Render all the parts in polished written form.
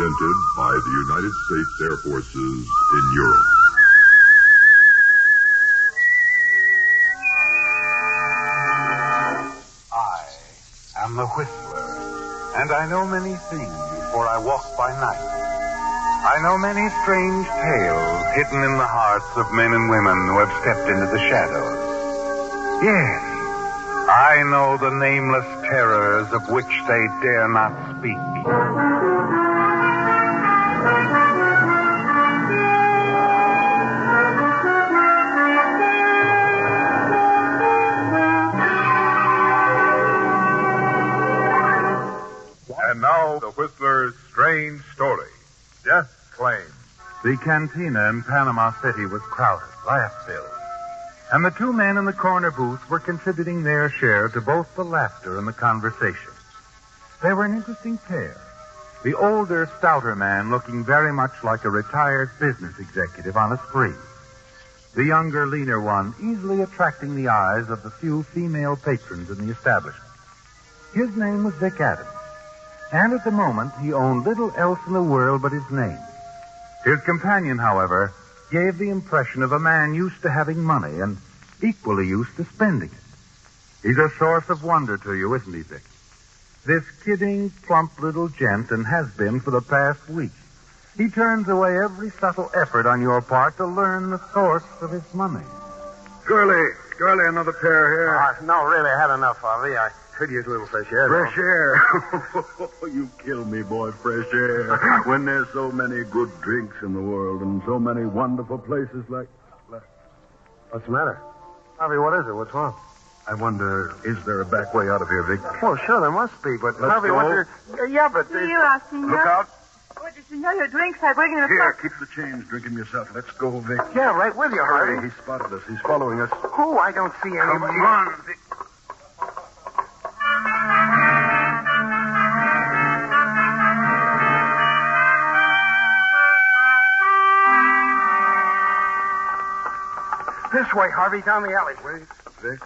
presented by the United States Air Forces in Europe. I am the Whistler, and I know many things, for I walk by night. I know many strange tales hidden in the hearts of men and women who have stepped into the shadows. Yes, I know the nameless terrors of which they dare not speak. And now, the Whistler's strange story. Death Claim. The cantina in Panama City was crowded, laugh-filled. And the two men in the corner booth were contributing their share to both the laughter and the conversation. They were an interesting pair. The older, stouter man looking very much like a retired business executive on a spree. The younger, leaner one easily attracting the eyes of the few female patrons in the establishment. His name was Vic Adams. And at the moment, he owned little else in the world but his name. His companion, however, gave the impression of a man used to having money and equally used to spending it. He's a source of wonder to you, isn't he, Vic? This kidding, plump little gent, and has been for the past week. He turns away every subtle effort on your part to learn the source of his money. Curly, another pair here. No, really, I had enough, Harvey. I could use a little fresh air. Fresh air. You kill me, boy, fresh air. When there's so many good drinks in the world and so many wonderful places like... What's the matter? Harvey, what is it? What's wrong? I wonder, is there a back way out of here, Vic? Well, sure, there must be, but... Let's Harvey, go. what's your... but... Senora, senor. Look out. Oh, senor, your drinks are breaking the Here, keep the change. Drink 'em yourself. Let's go, Vic. Yeah, right with you, Hurry, Harvey. he spotted us. He's following us. Who? I don't see anybody. Come on, Vic. This way, Harvey, down the alley. Wait, Vic.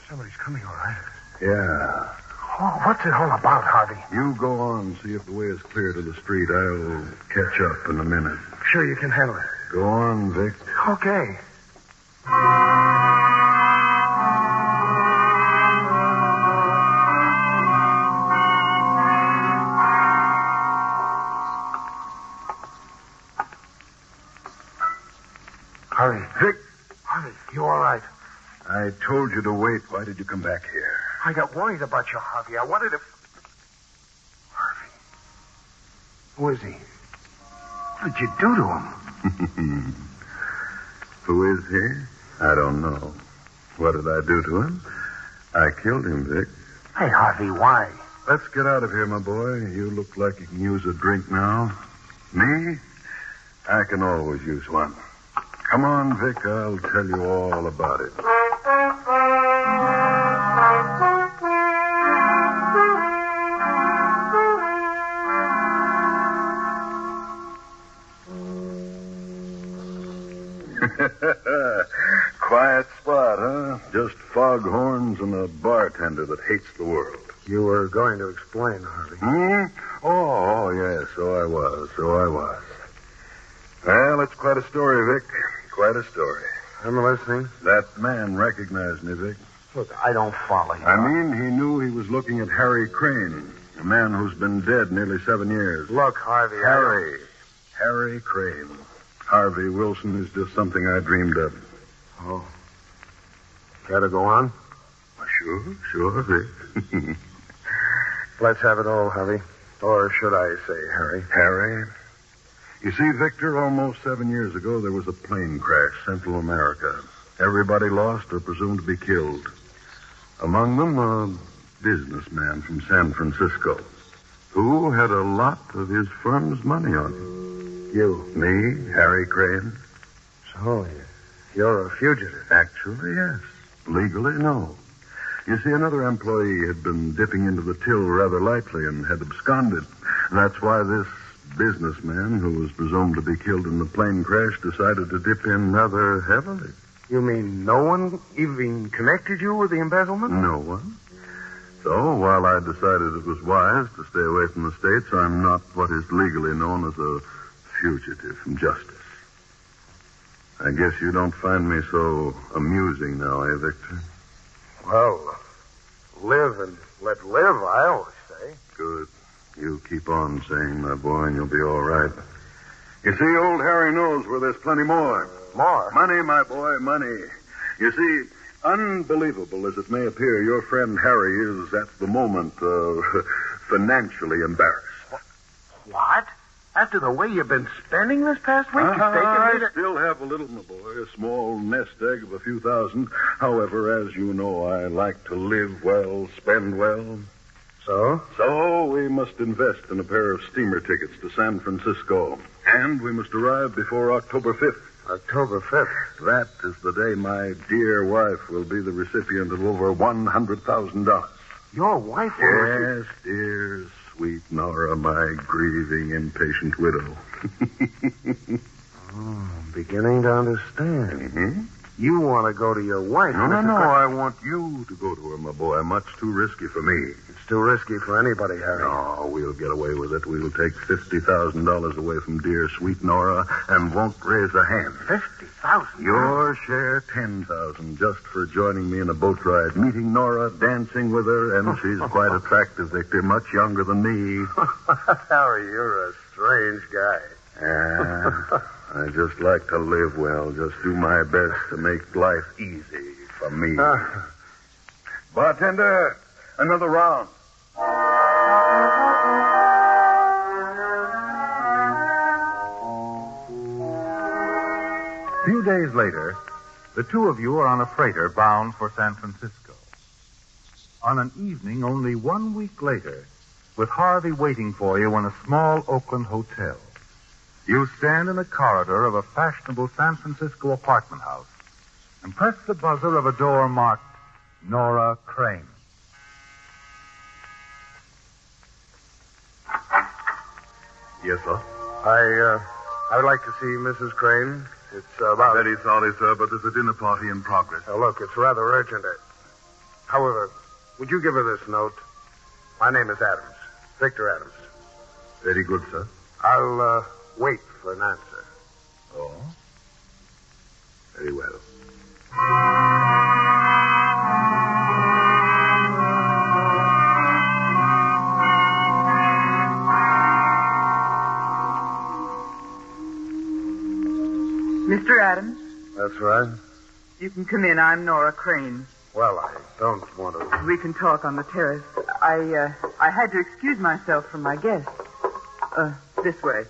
Somebody's coming, all right. Yeah. Oh, what's it all about, Harvey? You go on, see if the way is clear to the street. I'll catch up in a minute. Sure you can handle it. Go on, Vic. Okay. Harvey. Vic, Harvey, you all right? I told you to wait. Why did you come back here? I got worried about you, Harvey. I wanted to... Harvey. Who is he? What did you do to him? Who is he? I don't know. What did I do to him? I killed him, Vic. Hey, Harvey, why? Let's get out of here, my boy. You look like you can use a drink now. Me? I can always use one. Come on, Vic. I'll tell you all about it. Quiet spot, huh? Just foghorns and a bartender that hates the world. You were going to explain, Harvey. Oh, yes, so I was. Well, it's quite a story, Vic. Quite a story. I'm listening. That man recognized me, Vic. Look, I don't follow you. I mean, he knew he was looking at Harry Crane, a man who's been dead nearly 7 years. Look, Harvey, Harry Crane. Harvey Wilson is just something I dreamed of. Oh. Got to go on? Sure, Vic. Let's have it all, Harvey. Or should I say, Harry? Harry? You see, Victor, almost 7 years ago, there was a plane crash, Central America. Everybody lost or presumed to be killed. Among them, a businessman from San Francisco who had a lot of his firm's money on him. You? Me, Harry Crane. So, you're a fugitive. Actually, yes. Legally, no. You see, another employee had been dipping into the till rather lightly and had absconded. That's why this businessman, who was presumed to be killed in the plane crash, decided to dip in rather heavily. You mean no one even connected you with the embezzlement? No one. So, while I decided it was wise to stay away from the States, I'm not what is legally known as a fugitive from justice. I guess you don't find me so amusing now, eh, Victor? Well, live and let live, I always say. Good. You keep on saying, my boy, and you'll be all right. You see, old Harry knows where there's plenty more. More? Money, my boy, money. You see, unbelievable as it may appear, your friend Harry is, at the moment, financially embarrassed. What? After the way you've been spending this past week, you've taken me I to... still have a little, my boy, a small nest egg of a few thousand. However, as you know, I like to live well, spend well. So? So we must invest in a pair of steamer tickets to San Francisco. And we must arrive before October 5th. October 5th. That is the day my dear wife will be the recipient of over $100,000. Your wife will... Yes, dear, sweet Nora, my grieving, impatient widow. I'm beginning to understand. Mm-hmm. You want to go to your wife. No, Mrs. I want you to go to her, my boy. Much too risky for me. It's too risky for anybody, Harry. No, we'll get away with it. We'll take $50,000 away from dear, sweet Nora and won't raise a hand. 50,000? Your share, 10,000, just for joining me in a boat ride, meeting Nora, dancing with her, and she's quite attractive, Victor, much younger than me. Harry, you're a strange guy. I just like to live well, just do my best to make life easy for me. Bartender, another round. A few days later, the two of you are on a freighter bound for San Francisco. On an evening only 1 week later, with Harvey waiting for you in a small Oakland hotel, you stand in the corridor of a fashionable San Francisco apartment house and press the buzzer of a door marked Nora Crane. Yes, sir. I would like to see Mrs. Crane. It's about... Very sorry, sir, but there's a dinner party in progress. Now, look, it's rather urgent. However, would you give her this note? My name is Adams. Victor Adams. Very good, sir. I'll wait for an answer. Oh? Very well. Mr. Adams, That's right. you can come in. I'm Nora Crane. Well, I don't want to... We can talk on the terrace. I had to excuse myself from my guests. This way.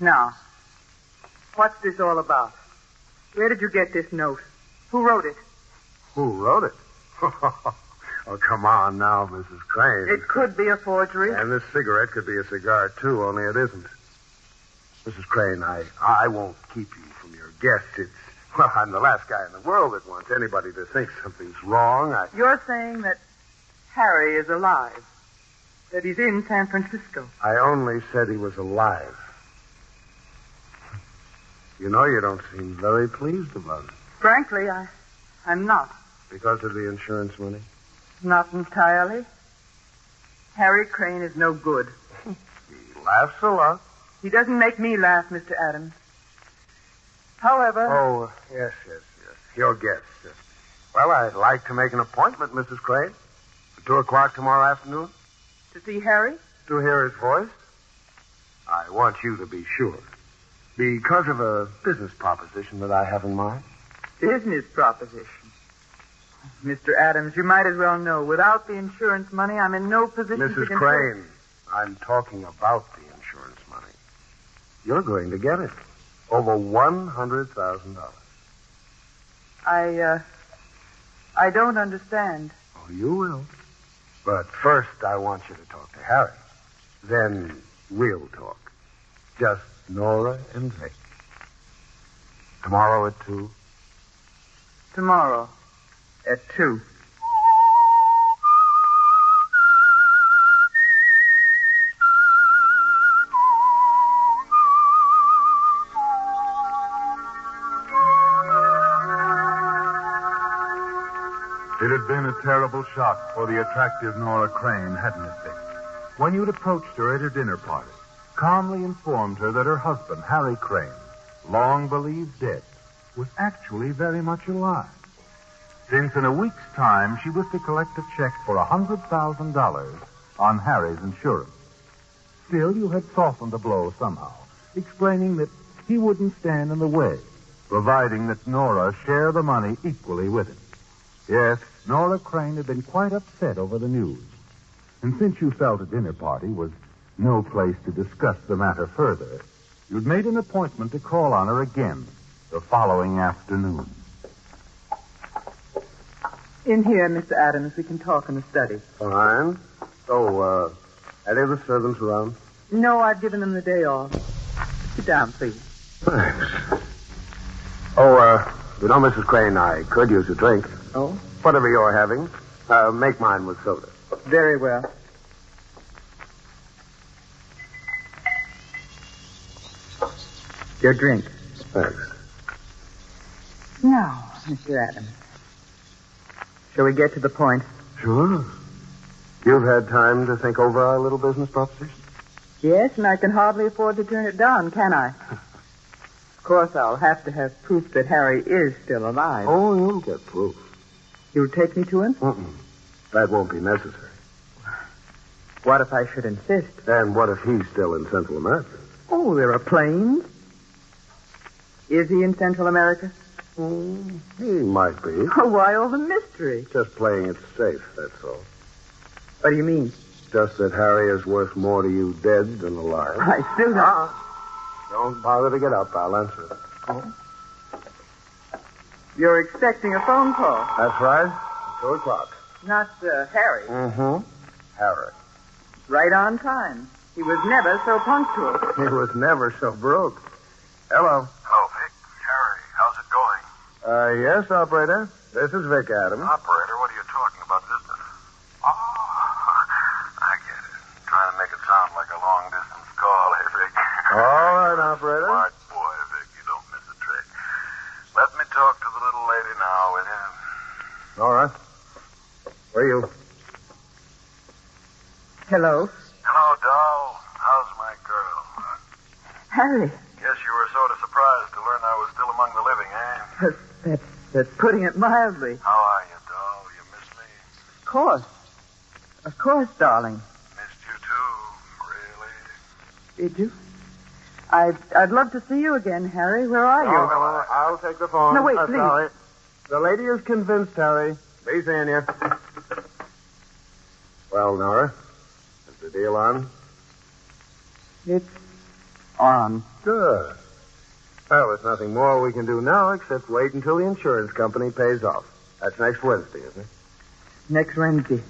Now, what's this all about? Where did you get this note? Who wrote it? Who wrote it? Oh, come on now, Mrs. Crane. It could be a forgery. And this cigarette could be a cigar, too, only it isn't. Mrs. Crane, I won't keep you from your guests. Well, I'm the last guy in the world that wants anybody to think something's wrong. You're saying that Harry is alive. That he's in San Francisco. I only said he was alive. You know, you don't seem very pleased about it. Frankly, I'm not. Because of the insurance money? Not entirely. Harry Crane is no good. He laughs a lot. He doesn't make me laugh, Mr. Adams. However... Oh, yes. Your guess. Well, I'd like to make an appointment, Mrs. Crane. For 2 o'clock tomorrow afternoon. To see Harry? To hear his voice. I want you to be sure. Because of a business proposition that I have in mind. Business proposition. Mr. Adams, you might as well know, without the insurance money, I'm in no position to... Mrs. Crane, I'm talking about the insurance money. You're going to get it. Over $100,000. I don't understand. Oh, you will. But first, I want you to talk to Harry. Then we'll talk. Just Nora and Vic. Tomorrow at 2? Tomorrow at 2. It had been a terrible shock for the attractive Nora Crane, hadn't it, Vic? When you'd approached her at her dinner party, calmly informed her that her husband, Harry Crane, long believed dead, was actually very much alive. Since in a week's time she was to collect a check for $100,000 on Harry's insurance. Still, you had softened the blow somehow, explaining that he wouldn't stand in the way, providing that Nora share the money equally with him. Yes, Nora Crane had been quite upset over the news. And since you felt a dinner party was no place to discuss the matter further, you'd made an appointment to call on her again the following afternoon. In here, Mr. Adams. We can talk in the study. Fine. So, any of the servants around? No, I've given them the day off. Sit down, please. Thanks. Oh, Mrs. Crane, I could use a drink. Oh? Whatever you're having. Make mine with soda. Very well. Your drink. Thanks. Now, Mr. Adams. Shall we get to the point? Sure. You've had time to think over our little business proposition? Yes, and I can hardly afford to turn it down, can I? Of course, I'll have to have proof that Harry is still alive. Oh, you'll get proof. You'll take me to him? That won't be necessary. What if I should insist? And what if he's still in Central America? Oh, there are planes. Is he in Central America? He might be. Oh, why all the mystery? Just playing it safe, that's all. What do you mean? Just that Harry is worth more to you dead than alive. I still don't... Don't bother to get up. I'll answer it. Oh? You're expecting a phone call? That's right. 2 o'clock. Not Harry. Harry. Right on time. He was never so punctual. He was never so broke. Hello. Hello, Vic. Harry, how's it going? Yes, operator. This is Vic Adams. Operator, what are you talking about business? Oh, I get it. Trying to make it sound like a long-distance call, hey, Vic? All right, operator. Smart boy, Vic. You don't miss a trick. Let me talk to the little lady now with him. Nora. Where are you? Hello? Hello, doll. How's my girl? Harry. Guess you were sort of surprised to learn I was still among the living, eh? That's putting it mildly. How are you, doll? You miss me? Of course. Of course, darling. Missed you too, really. Did you? I'd love to see you again, Harry. Where are you? Oh, I'll take the phone. No, wait, please. Sorry. The lady is convinced, Harry. Be seeing you. Well, Nora, is the deal on? It's on. Good. Well, there's nothing more we can do now except wait until the insurance company pays off. That's next Wednesday, isn't it? Next Wednesday.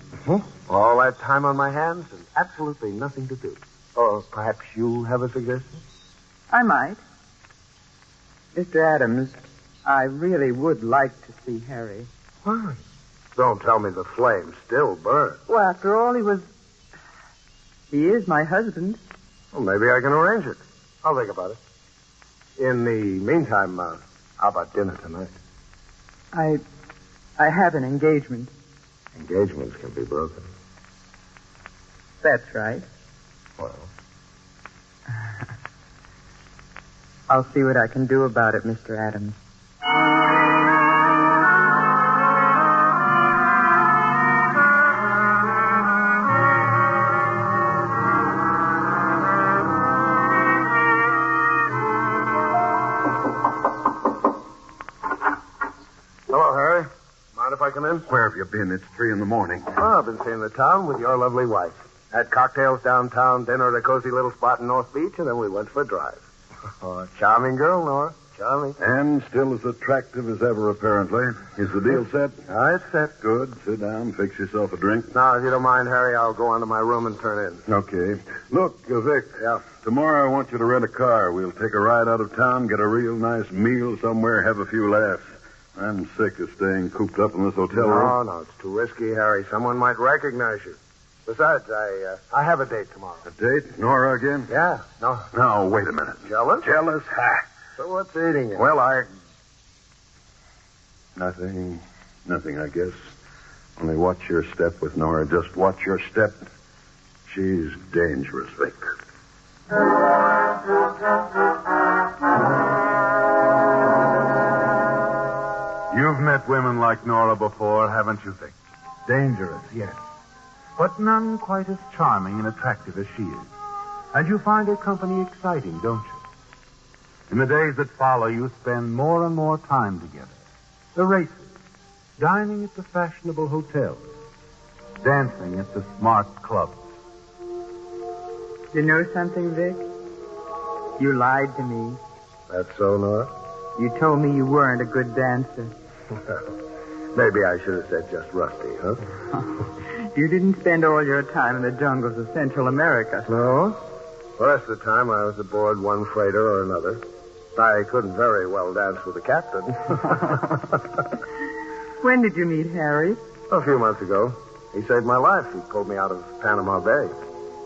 All that time on my hands and absolutely nothing to do. Or perhaps you have a suggestion? I might. Mr. Adams, I really would like to see Harry. Why? Don't tell me the flames still burn. Well, after all, he is my husband. Well, maybe I can arrange it. I'll think about it. In the meantime, how about dinner tonight? I have an engagement. Engagements can be broken. That's right. Well, I'll see what I can do about it, Mr. Adams. hello, Harry. Mind if I come in? Where have you been? It's 3 a.m. Oh, I've been seeing the town with your lovely wife. Had cocktails downtown, dinner at a cozy little spot in North Beach, and then we went for a drive. Oh, charming girl, Nora. Charming. And still as attractive as ever, apparently. Is the deal set? It's set. Good. Sit down. Fix yourself a drink. Now, if you don't mind, Harry, I'll go on to my room and turn in. Okay. Look, Vic. Yeah. Tomorrow I want you to rent a car. We'll take a ride out of town, get a real nice meal somewhere, have a few laughs. I'm sick of staying cooped up in this hotel room. No, it's too risky, Harry. Someone might recognize you. Besides, I have a date tomorrow. A date? Nora again? Yeah. No. No, wait a minute. Jealous? Jealous? Ha! So what's eating you? Well, Nothing, I guess. Only watch your step with Nora. Just watch your step. She's dangerous, Vic. You've met women like Nora before, haven't you, Vic? Dangerous, yes. But none quite as charming and attractive as she is. And you find her company exciting, don't you? In the days that follow, you spend more and more time together. The races, dining at the fashionable hotels, dancing at the smart clubs. You know something, Vic? You lied to me. That's so, Nora? You told me you weren't a good dancer. Maybe I should have said just rusty, huh? You didn't spend all your time in the jungles of Central America. No. The rest of the time I was aboard one freighter or another. I couldn't very well dance with the captain. When did you meet Harry? A few months ago. He saved my life. He pulled me out of Panama Bay.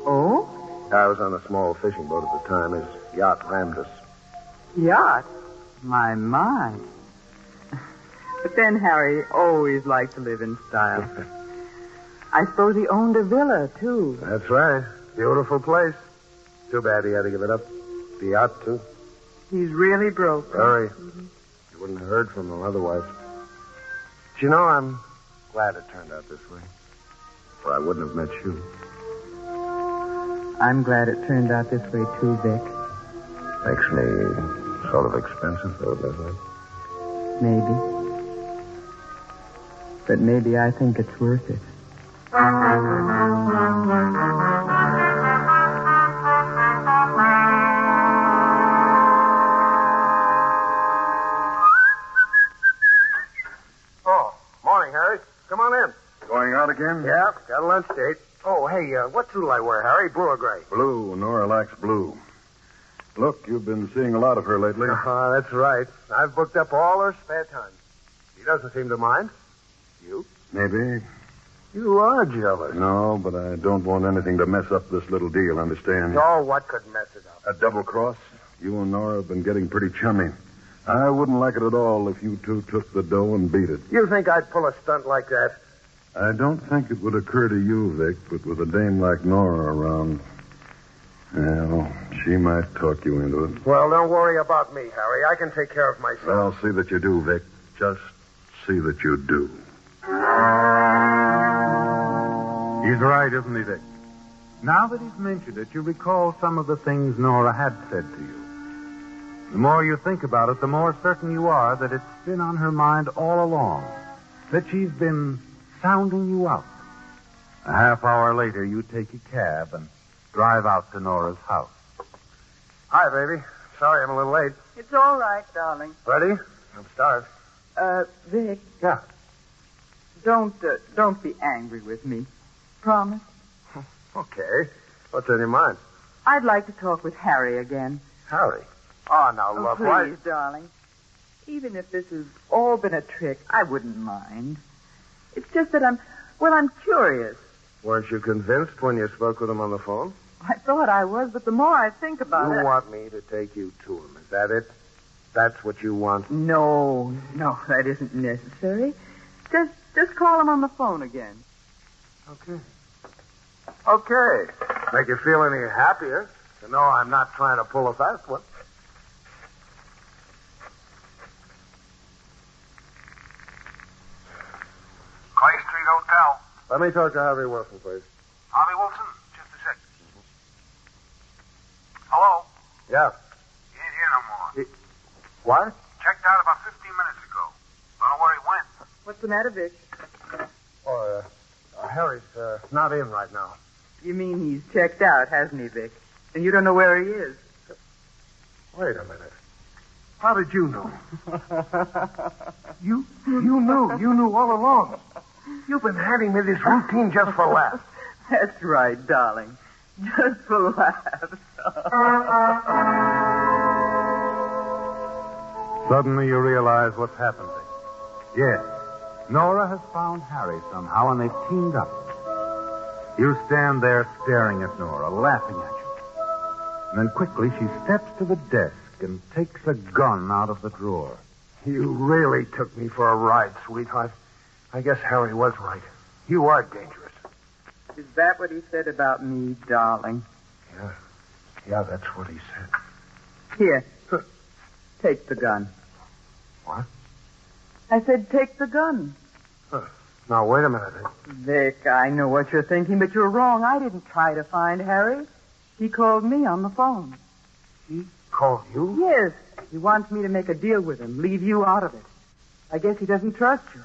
Oh? I was on a small fishing boat at the time. His yacht rammed us. Yacht? My. But then Harry always liked to live in style. I suppose he owned a villa, too. That's right. Beautiful place. Too bad he had to give it up. The yacht, too. He's really broke. Very. You wouldn't have heard from him otherwise. But you know, I'm glad it turned out this way. For I wouldn't have met you. I'm glad it turned out this way, too, Vic. Makes me sort of expensive, though, doesn't it? Maybe. But maybe I think it's worth it. Oh, morning, Harry. Come on in. Going out again? Yeah, got a lunch date. Oh, hey, what suit will I wear, Harry? Blue or gray? Blue. Nora likes blue. Look, you've been seeing a lot of her lately. That's right. I've booked up all her spare time. She doesn't seem to mind. You? Maybe. You are jealous. No, but I don't want anything to mess up this little deal, understand? Oh, what could mess it up? A double cross? You and Nora have been getting pretty chummy. I wouldn't like it at all if you two took the dough and beat it. You think I'd pull a stunt like that? I don't think it would occur to you, Vic, but with a dame like Nora around, well, she might talk you into it. Well, don't worry about me, Harry. I can take care of myself. Well, see that you do, Vic. Just see that you do. He's right, isn't he, Vic? Now that he's mentioned it, you recall some of the things Nora had said to you. The more you think about it, the more certain you are that it's been on her mind all along, that she's been sounding you out. A half hour later, you take a cab and drive out to Nora's house. Hi, baby. Sorry I'm a little late. It's all right, darling. Ready? I'm starved. Vic, Yeah. don't be angry with me. Promise? Okay. What's on your mind? I'd like to talk with Harry again. Harry. Oh, now, Oh, love, please, why? darling. Even if this has all been a trick, I wouldn't mind. It's just that I'm curious. Weren't you convinced when you spoke with him on the phone? I thought I was, but the more I think about You it... want me to take you to him. Is that it? That's what you want? No, that isn't necessary. Just call him on the phone again. Okay. Okay. Make you feel any happier to know I'm not trying to pull a fast one. Clay Street Hotel. Let me talk to Harvey Wilson, please. Harvey Wilson, just a sec. Hello? Yeah. He ain't here no more. What? Checked out about 15 minutes ago. Don't know where he went. What's the matter, Vic? Oh, Harry's not in right now. You mean he's checked out, hasn't he, Vic? And you don't know where he is? Wait a minute. How did you know? You knew all along. You've been handing me this routine just for laughs. That's right, darling. Just for laughs. Suddenly you realize what's happened. Yes, Nora has found Harry somehow, and they've teamed up. You stand there staring at Nora, laughing at you. And then quickly she steps to the desk and takes a gun out of the drawer. You really took me for a ride, sweetheart. I guess Harry was right. You are dangerous. Is that what he said about me, darling? Yeah. Yeah, that's what he said. Here. Take the gun. What? I said take the gun. Now, wait a minute. Vic, I know what you're thinking, but you're wrong. I didn't try to find Harry. He called me on the phone. He called you? Yes. He wants me to make a deal with him, leave you out of it. I guess he doesn't trust you.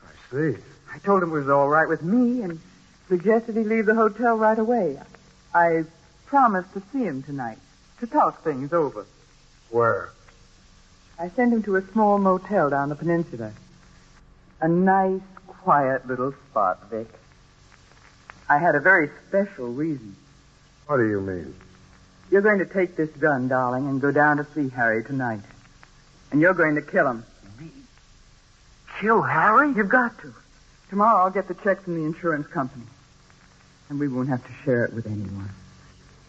I see. I told him it was all right with me and suggested he leave the hotel right away. I promised to see him tonight, to talk things over. Where? I sent him to a small motel down the peninsula. A nice, quiet little spot, Vic. I had a very special reason. What do you mean? You're going to take this gun, darling, and go down to see Harry tonight. And you're going to kill him. Me? Kill Harry? You've got to. Tomorrow I'll get the check from the insurance company. And we won't have to share it with anyone.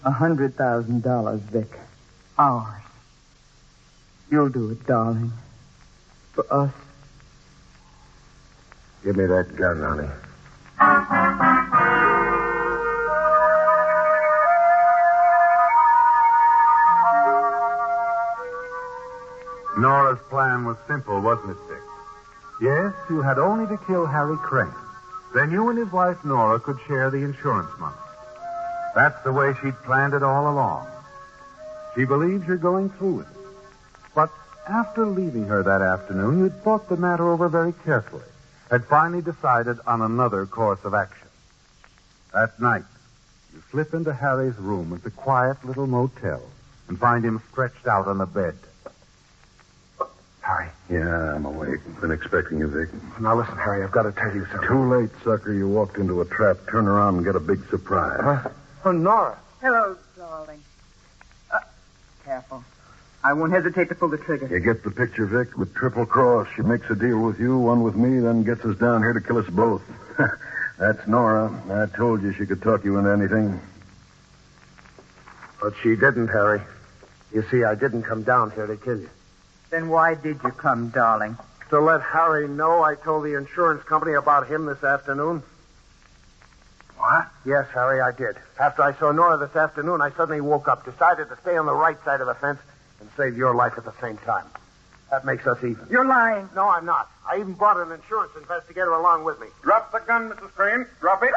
$100,000, Vic. Ours. You'll do it, darling. For us. Give me that gun, honey. Nora's plan was simple, wasn't it, Dick? Yes, you had only to kill Harry Crane. Then you and his wife, Nora, could share the insurance money. That's the way she'd planned it all along. She believes you're going through with it. But after leaving her that afternoon, you'd thought the matter over very carefully, had finally decided on another course of action. That night, you slip into Harry's room at the quiet little motel and find him stretched out on the bed. Harry. Yeah, I'm awake. Been expecting you, Vic. Now listen, Harry, I've got to tell you something. Too late, sucker. You walked into a trap. Turn around and get a big surprise. Huh? Oh, Nora. Hello, darling. Careful. I won't hesitate to pull the trigger. You get the picture, Vic? With Triple Cross, she makes a deal with you, one with me, then gets us down here to kill us both. That's Nora. I told you she could talk you into anything. But she didn't, Harry. You see, I didn't come down here to kill you. Then why did you come, darling? To let Harry know I told the insurance company about him this afternoon. What? Yes, Harry, I did. After I saw Nora this afternoon, I suddenly woke up, decided to stay on the right side of the fence and save your life at the same time. That makes us even. You're lying. No, I'm not. I even brought an insurance investigator along with me. Drop the gun, Mrs. Crane. Drop it.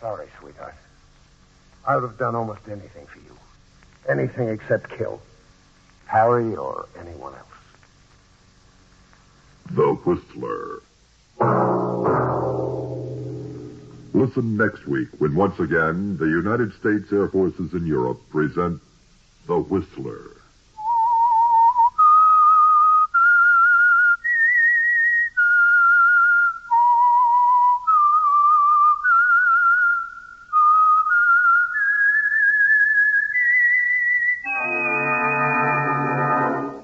Sorry, sweetheart. I would have done almost anything for you. Anything except kill Harry or anyone else. The Whistler. Listen next week when once again the United States Air Forces in Europe present The Whistler.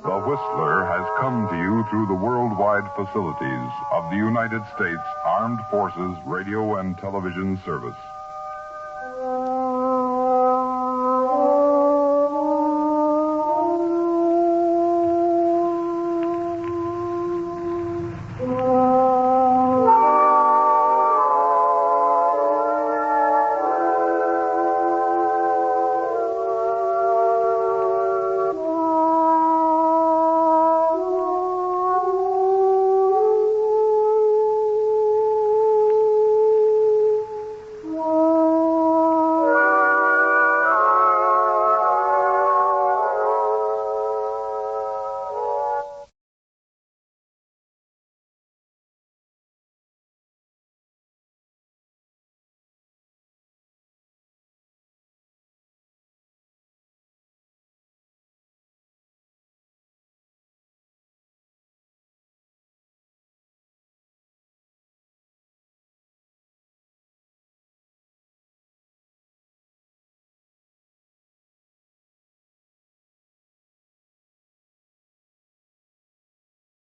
The Whistler has come to you through the worldwide facilities of the United States Armed Forces Radio and Television Service.